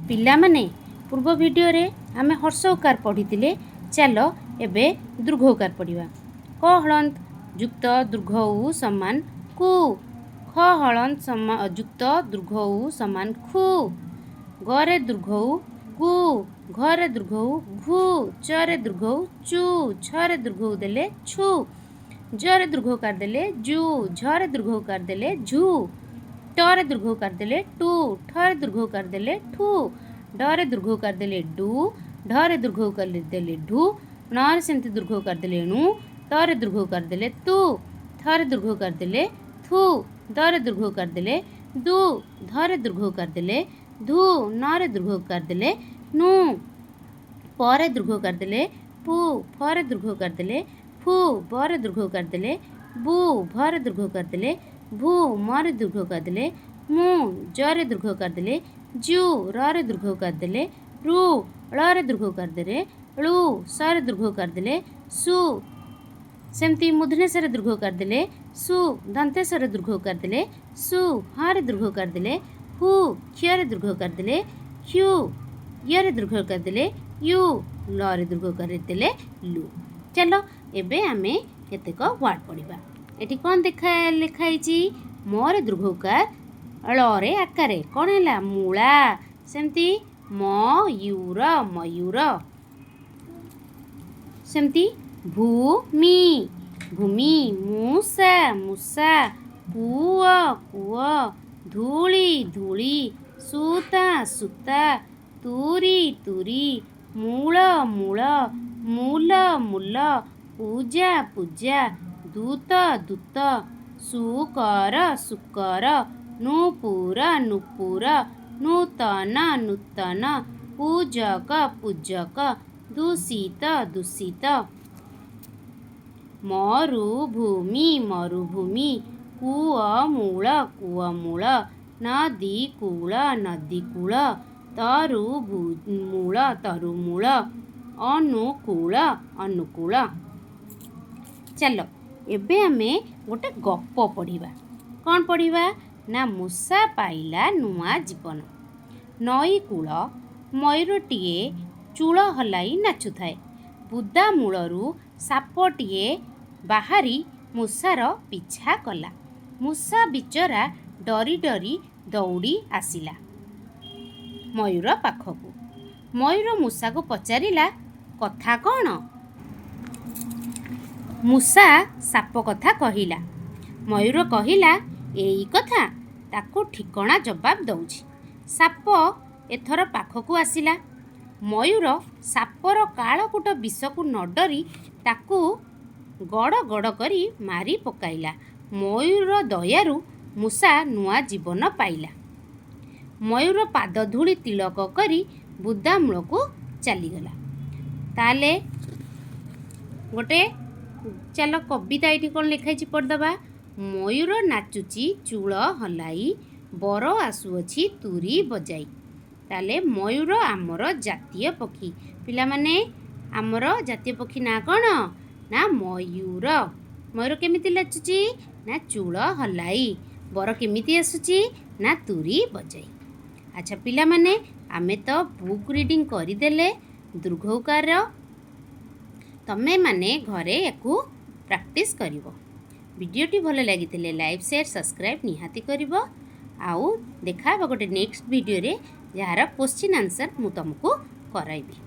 पिलामाने पूर्व वीडियो रे आमे हर्ष उकार पढ़ी चल एबे दीर्घ उकार पढ़ा। क हलंत युक्त दीर्घ उ समान कु, ख हलंत युक्त दीर्घ उ समान खु, गरे दीर्घ उ गु, घरे दीर्घ उ घु, चरे दीर्घ उ चु, छरे दीर्घ उ देले छु, जरे दीर्घ उकार देले जु, झरे दीर्घ उकार देले झु, टरे दीर्घ उकार देले टू, ठरे दीर्घ उकार देले ठू, डरे दीर्घ उकार देले डू, ढरे दीर्घ उकार देले ढू, णरे सेमती दीर्घ उकार देले णु, तरे दीर्घ उकार देले तू, थरे दीर्घ उकार देले थू, दरे दीर्घ उकार देले दू, धरे दीर्घ उकार देले धू, नरे दीर्घ उकार देले नु, परे दीर्घ उकार देले पू, फरे दीर्घ उकार देले फू, बरे दीर्घ उकार देले बू, भरे दीर्घ उकार देले भू, मरे दीर्घ उकार देले मु, जरे दीर्घ उकार देले जू, रे दीर्घ उकार देले रू, ळे दीर्घ उकार देले ळू, सरे दीर्घ उकार देले सु, सेमती मूर्धन्यसरे दीर्घ उकार देले सु, दंतेसरे दीर्घ उकार देले सु, हारे दीर्घ उकार देले हु, क्षरे दीर्घ उकार देले ह्यू, यरे दीर्घ उकार देले यू, लरे दीर्घ उकार देले लु। चलो एबे आमे केतेक वर्ड पढ़िबा। एटी कोन लिखाई मोरे दीर्घ उकार ळे आकारे कोन हैला मूला, सेमती मयूर मयूर, सेमती भूमि भूमि, मूषा मूषा, कूଅ कूଅ, धूली धूली, सूता सूता, तुरी तुरी, मूल मूल, मूल मूल, पूजा पूजा, दूत दूत, सुकर सुकर, नूपुर नूपुर, नूतन नूतन, पूजक पूजक, दूषित दूषित, मरुभूमि मरुभूमि, कूअमूल कूअमूल, नदी कूल नदी कूल, तरुमूल तरुमूल, अनुकूल अनुकूल। चलो एबे आमे गोटे गप पढ़िबा। कौन पढ़िबा ना मूषा पाइला नुआ जीवन। नई कूल मयूरटीए चूल हलाई नाचुथाए, बुदा मूलरू सापटीए बाहरी मूषार पिछा कला। मूषा बिचरा डरी डरी दौड़ी आसिला मयूर पाखकू। मयूर मूषा को पचारिला कथा कौन? मूषा साप कथा कहिला। मयूर कहिला एई कथा, ताकू ठिकणा जवाब दउछि। साप एथर पाखकू आसिला। मयूर सापर काळकूट विषकू न डरी ताकू गड़ गड़ करी मारी पकाइला। मयूर दयारू मूषा नुआ जीवन पाइला। मयूर पाद धूली तिलक करी बुदा मूलकू चलीगला। ताले गोटे चलो कविता ये कौन लिखाई पढ़दबा। मयूर नाचुची चूल हलाई, बर आसुअछि तुरी बजाई। ताले मयूर आमर जातीय पक्षी। पिला माने आमर जातीय पक्षी ना कौन ना मयूर। मयूर केमिति नाचुची ना चूल हलाई, बर केमिति आसुची ना तुरी बजाई। अच्छा पिला माने आमे तो बुक रीडिंग करदेले दीर्घ उकार, तमे माने घरे याकू प्रैक्टिस करिवो। वीडियोटी भल लगी लाइक शेयर सब्सक्राइब निहाती करिवो। आउ देखा गोटे नेक्स्ट वीडियो रे यार क्वेश्चन आंसर मु तुमको कराइबी।